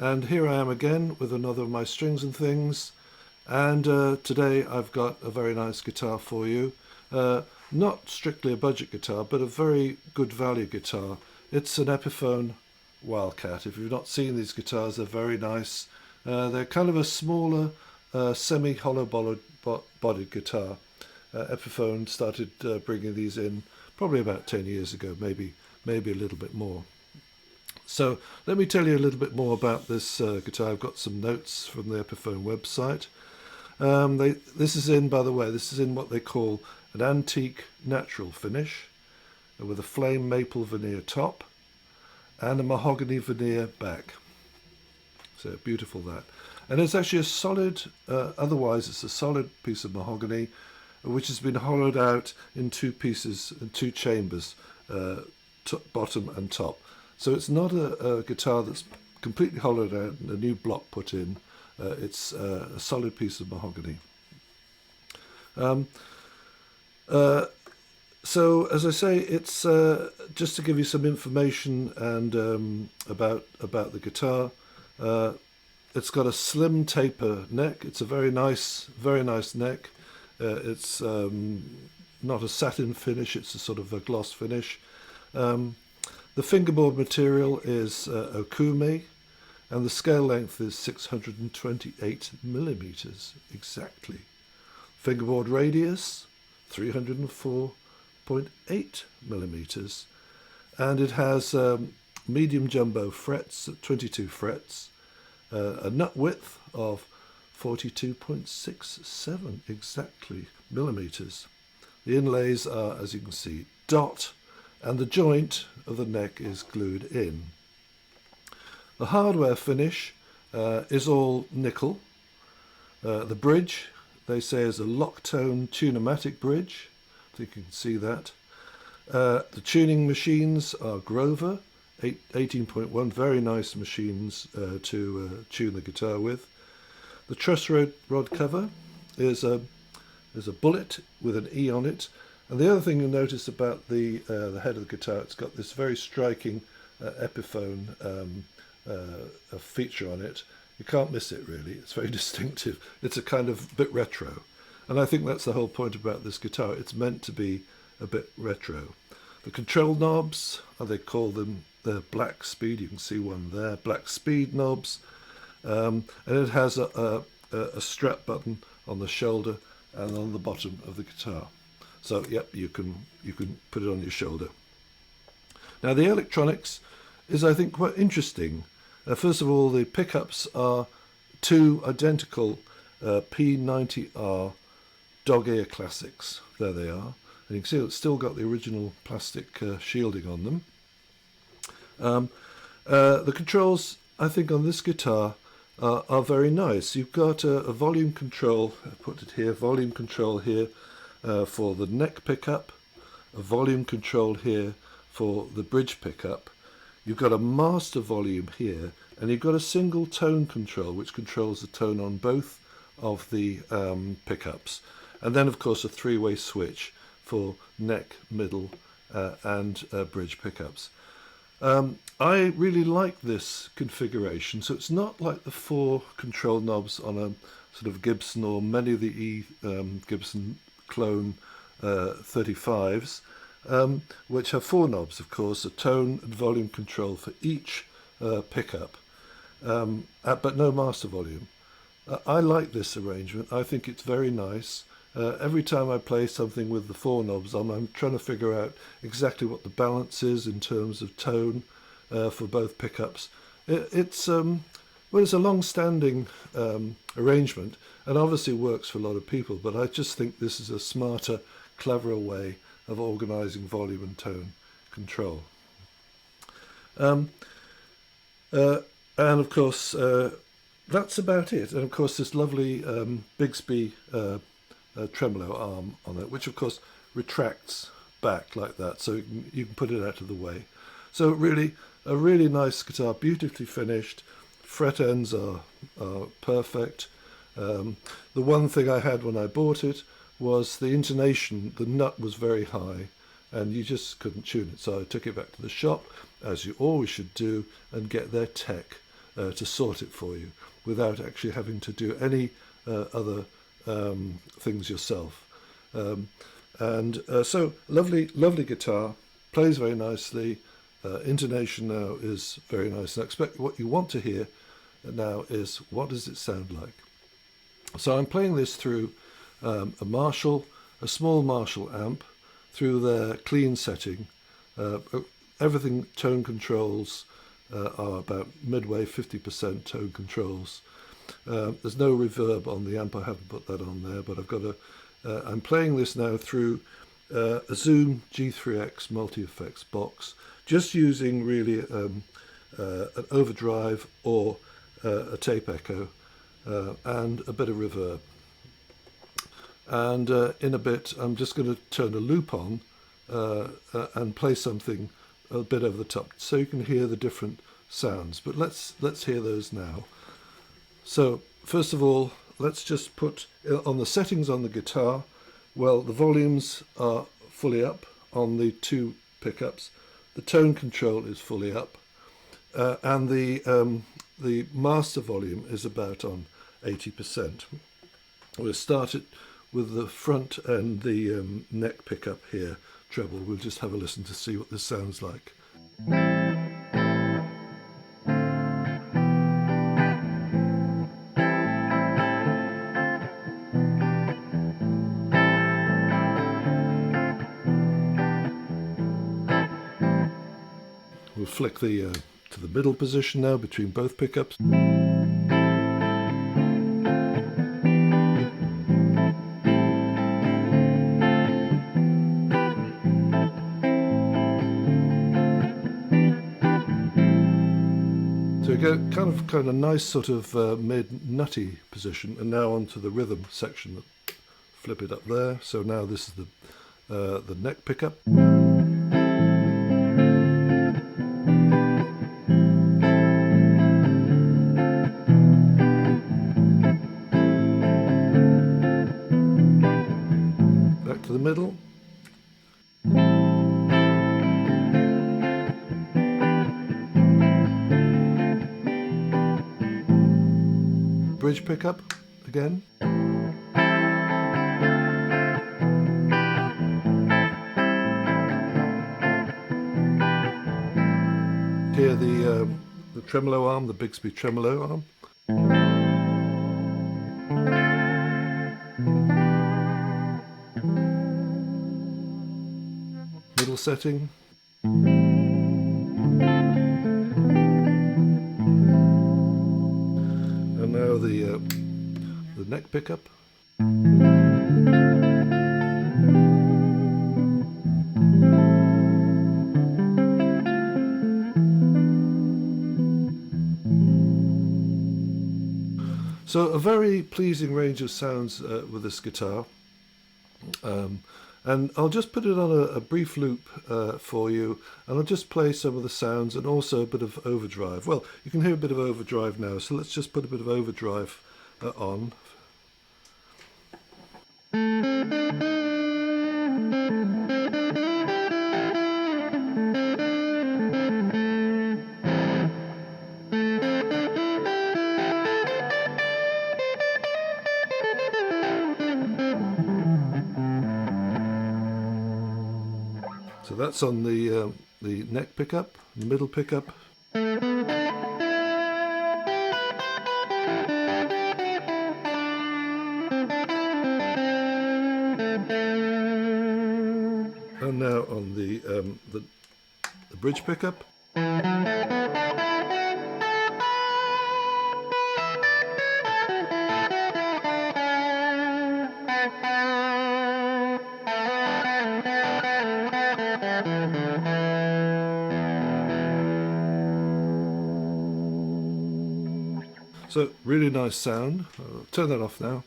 And here I am again with another of my strings and things. And today I've got a very nice guitar for you. Not strictly a budget guitar, but a very good value guitar. It's an Epiphone Wildkat. If you've not seen these guitars, they're very nice. They're kind of a smaller, semi-hollow bodied guitar. Epiphone started bringing these in probably about 10 years ago, maybe a little bit more. So let me tell you a little bit more about this guitar. I've got some notes from the Epiphone website. This is in, by the way, this is in what they call an antique natural finish with a flame maple veneer top and a mahogany veneer back. So beautiful that. And it's actually a solid, otherwise it's a solid piece of mahogany which has been hollowed out in two pieces, in two chambers, bottom and top. So it's not a guitar that's completely hollowed out and a new block put in. It's a solid piece of mahogany. So as I say, it's just to give you some information and about the guitar. It's got a slim taper neck. It's a very nice neck. It's not a satin finish. It's a sort of a gloss finish. The fingerboard material is okumi, and the scale length is 628 millimeters exactly. Fingerboard radius 304.8 millimeters, and it has medium jumbo frets at 22 frets, a nut width of 42.67 exactly millimeters. The inlays are, as you can see, dot, and the joint of the neck is glued in. The hardware finish is all nickel. The bridge, they say, is a lock-tone Tune-o-matic bridge. I think you can see that. The tuning machines are Grover 18.1, very nice machines to tune the guitar with. The truss rod cover is a bullet with an E on it. And the other thing you'll notice about the head of the guitar, it's got this very striking Epiphone feature on it. You can't miss it, really. It's very distinctive. It's a kind of bit retro. And I think that's the whole point about this guitar. It's meant to be a bit retro. The control knobs, they call them the black speed. You can see one there, black speed knobs. And it has a strap button on the shoulder and on the bottom of the guitar. So, yep, you can put it on your shoulder. Now, the electronics is, I think, quite interesting. First of all, the pickups are two identical P90R dog ear classics. There they are. And you can see it's still got the original plastic shielding on them. The controls, I think, on this guitar are very nice. You've got a volume control, I put it here, volume control here for the neck pickup, a volume control here for the bridge pickup. You've got a master volume here, and you've got a single tone control which controls the tone on both of the pickups. And then, of course, a three-way switch for neck, middle and bridge pickups. I really like this configuration. So it's not like the four control knobs on a sort of Gibson or many of the Gibson clone 35s, which have four knobs, of course, a tone and volume control for each pickup, but no master volume. I like this arrangement. I think it's very nice. Every time I play something with the four knobs on, I'm trying to figure out exactly what the balance is in terms of tone for both pickups. It's a long-standing arrangement, and obviously works for a lot of people, but I just think this is a smarter, cleverer way of organising volume and tone control. And of course, that's about it. And of course, this lovely Bigsby tremolo arm on it, which of course retracts back like that, so you can put it out of the way. So really, a really nice guitar, beautifully finished. Fret ends are perfect. The one thing I had when I bought it was the intonation. The nut was very high, and you just couldn't tune it. So I took it back to the shop, as you always should do, and get their tech to sort it for you without actually having to do any other things yourself. So lovely guitar, plays very nicely. Intonation now is very nice. And I expect what you want to hear now is what does it sound like. So I'm playing this through a small Marshall amp, through their clean setting. Everything tone controls are about midway 50% tone controls. There's no reverb on the amp. I haven't put that on there, but I've got I'm playing this now through a Zoom G3X multi-effects box, just using really an overdrive or a tape echo and a bit of reverb. And in a bit, I'm just going to turn a loop on and play something a bit over the top, so you can hear the different sounds. But let's hear those now. So first of all, let's just put on the settings on the guitar. Well, the volumes are fully up on the two pickups. The tone control is fully up, and the master volume is about on 80%. We'll start it with the front and the neck pickup here, treble. We'll just have a listen to see what this sounds like. We'll flick to the middle position now between both pickups. So you get kind of nice sort of mid-nutty position, and now onto the rhythm section. Flip it up there. So now this is the neck pickup. Back to the middle. Bridge pickup again. Here the tremolo arm, the Bigsby tremolo arm. Middle setting. And now the neck pickup. So a very pleasing range of sounds with this guitar. And I'll just put it on a brief loop for you, and I'll just play some of the sounds and also a bit of overdrive. Well, you can hear a bit of overdrive now, so let's just put a bit of overdrive on. So that's on the neck pickup, the middle pickup. And now on the bridge pickup. So really nice sound. I'll turn that off now,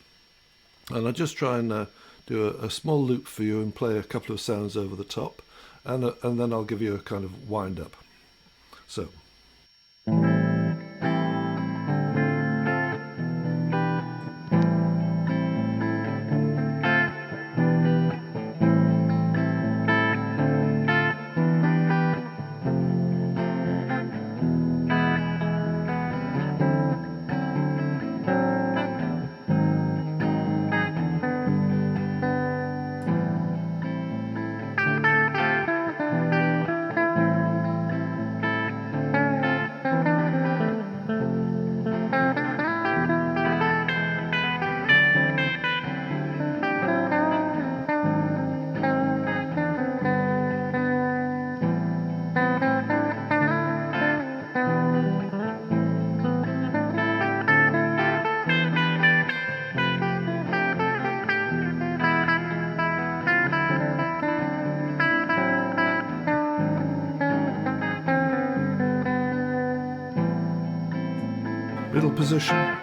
and I'll just try and do a small loop for you and play a couple of sounds over the top, and then I'll give you a kind of wind up. So. middle position,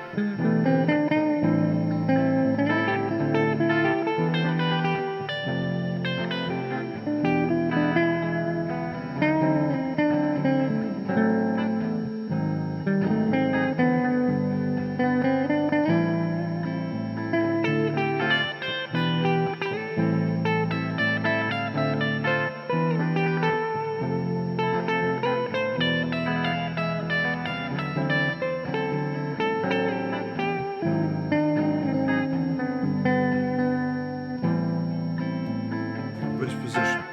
bridge position.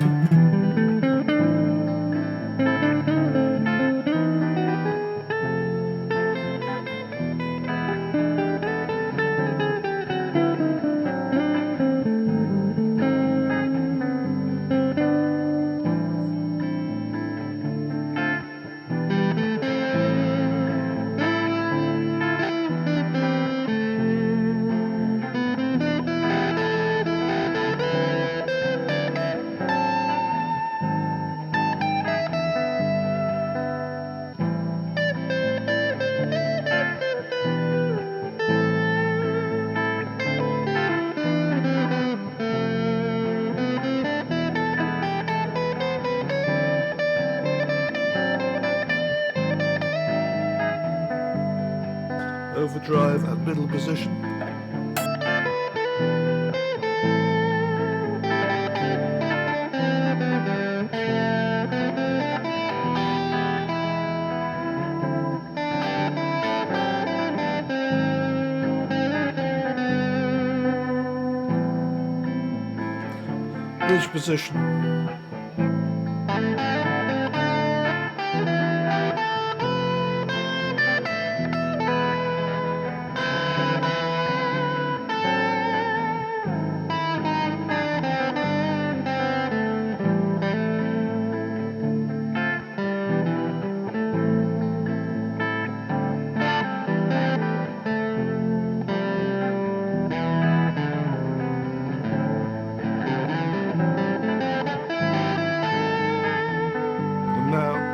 Overdrive at middle position. Bridge position.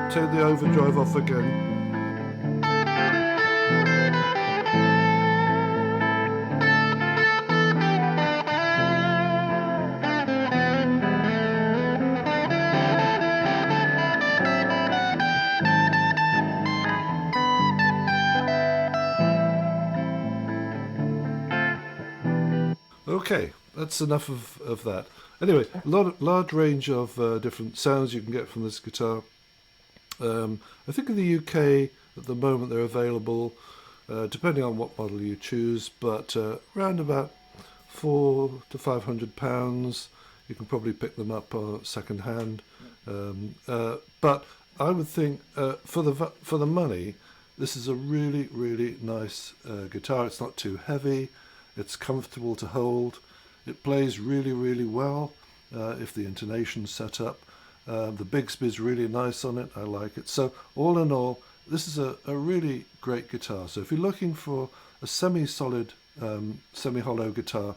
Take the overdrive off again. Okay, that's enough of that. Anyway, large range of different sounds you can get from this guitar. I think in the UK at the moment they're available, depending on what model you choose, but around about £400 to £500. You can probably pick them up second hand. But I would think for the money, this is a really nice guitar. It's not too heavy. It's comfortable to hold. It plays really well if the intonation's set up. The Bigsby is really nice on it. I like it. So all in all, this is a really great guitar. So if you're looking for a semi-solid, semi-hollow guitar,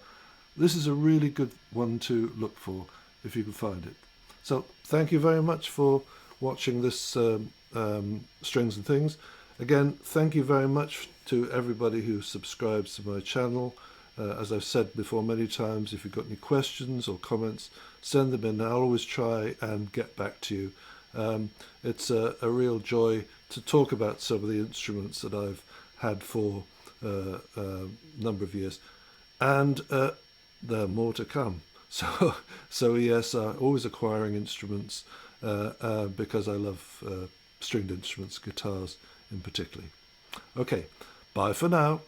this is a really good one to look for if you can find it. So thank you very much for watching this Strings and Things. Again, thank you very much to everybody who subscribes to my channel. As I've said before many times, if you've got any questions or comments, send them in. I'll always try and get back to you. It's a real joy to talk about some of the instruments that I've had for a number of years. And there are more to come. So yes, always acquiring instruments because I love stringed instruments, guitars in particular. Okay, bye for now.